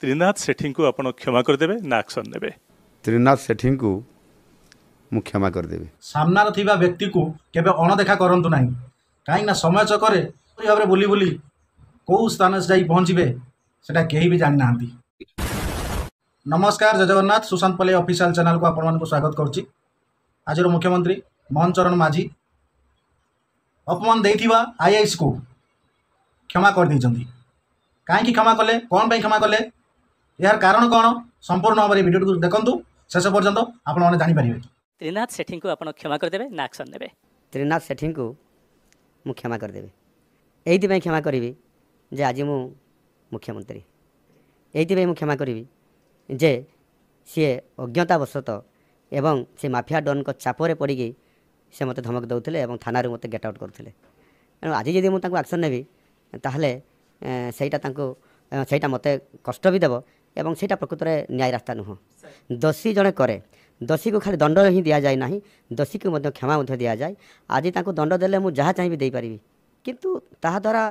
त्रिनाथ सेठी को आपण क्षमा करदेबे ना एक्शन नेबे? त्रिनाथ सेठी को मु क्षमा करदेबी। सामनार थिबा व्यक्ति को केबे अणदेखा करंतु नाही, काहे ना समय चक्कर भाव बुली बुली कौ स्थान से जाई पहुँचे सेटा केही भी जानि नांती। नमस्कार, जय जगन्नाथ। सुशांत पल्ले ऑफिशियल चैनल को आपण मानक स्वागत करुच्ची। आज मुख्यमंत्री मोहन चरण माझी अपमान देथिबा आईएएस को क्षमा कर दैछंती। काहे क्षमा कले, कौन पे क्षमा कले, यार कारण कौन, संपूर्ण भाव वीडियो को देखंतु शेष पर्यंत आपण माने जानि परिबे। त्रिनाथ सेठी को आपण क्षमा कर देबे ना एक्शन नेबे? त्रिनाथ सेठी को मु क्षमा करदेबी। एइथि क्षमा करी जे आज मु मुख्यमंत्री, एइथि मु क्षमा करी जे सी अज्ञतावशत एवं से माफिया डन को चापरे पड़ी से मत धमक दौले और थाना मत गेट आउट करते। आज जदि मुझे एक्शन नेबी ताहले सेटा मत कष्ट भी देव एवं सेटा प्रकृत में न्याय रास्ता नुह। दोषी जड़े करे, दोषी को खाली दंड ही दि जाए ना, दोषी को क्षमा दि जाए। आज ताको दंड देले मु जहाँ चाहिए दे पारिबी, किंतु ताहा द्वारा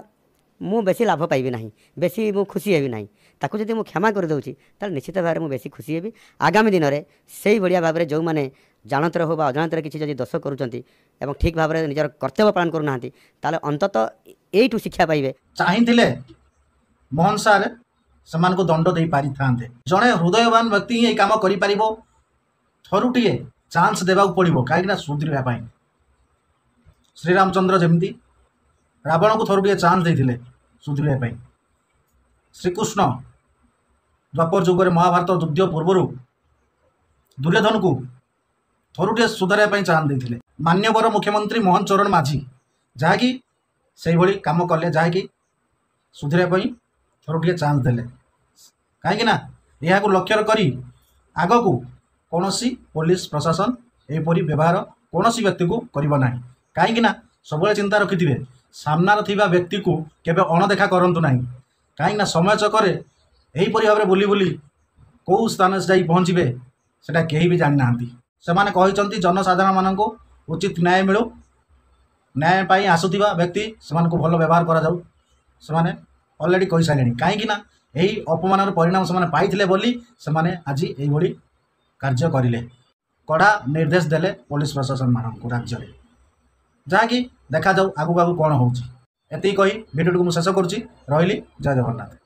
मु बेसी लाभ पाइबी नहीं, बेसी मु खुशी हेबी नहीं। ताको जदि मु क्षमा कर दउची ताले निश्चित भाव में बेसी खुशी हेबी। आगामी दिन में से बढ़िया भाव में जो मैंने जानतर हो अजाणतर किसी जदि दोष करुँच एवं ठीक भाव में निजर कर्तव्य पालन करूना ताले अंततः एइठु शिक्षा पाइबे। चाहिए मोहन सार समान को दंड दे पारि थांते। जड़े हृदयवान व्यक्ति ही काम करि परिबो, थरुटिए चांस देबा पड़िबो, काहेकि सुधरिया पाई। श्रीरामचंद्र जमती रावण को थरुटिए चांस देथिले सुधरिया पाई। श्रीकृष्ण द्वापर जुगर महाभारत युद्ध पूर्वर दुर्योधन को थरुटिए सुधारिया पाई चांस देथिले। मान्यवर मुख्यमंत्री मोहन चरण माझी जहाँकि से भली काम कले, जहाँकि सुधरिया पाई थरुटिए चांस देले। कहीं यह लक्ष्य करी आग को कौन पुलिस प्रशासन एपरी व्यवहार कौन व्यक्ति को करिबो नाही। कहीं सब चिंता रखिथिबे सामनार थिबा व्यक्ति को केबे अणदेखा करंतु नाही, कहीं समय चक्कर एहीपरि भाव बुली बुली कौ स्थान से जाई पहुँचे सेटा केही भी जानि नांती। सेमाने कहिसंती जनसाधारण माननको उचित न्याय मिलू, न्याय पाई आसुथिबा व्यक्ति सेमान को भल व्यवहार करा जाऊ। सेमाने ऑलरेडी कहि सारिलेनी, काहेकि यही अपमानर परिणाम सेमाने पाइथिले बोली सेमाने आज एही कार्य करिले। कड़ा निर्देश देले पुलिस प्रशासन मानक राज्य में, जहाँकि देखा जाऊ आगु आगु कौन होची। एति कही वीडियो को शेष करुच्ची। रहिली, जय जगन्नाथ।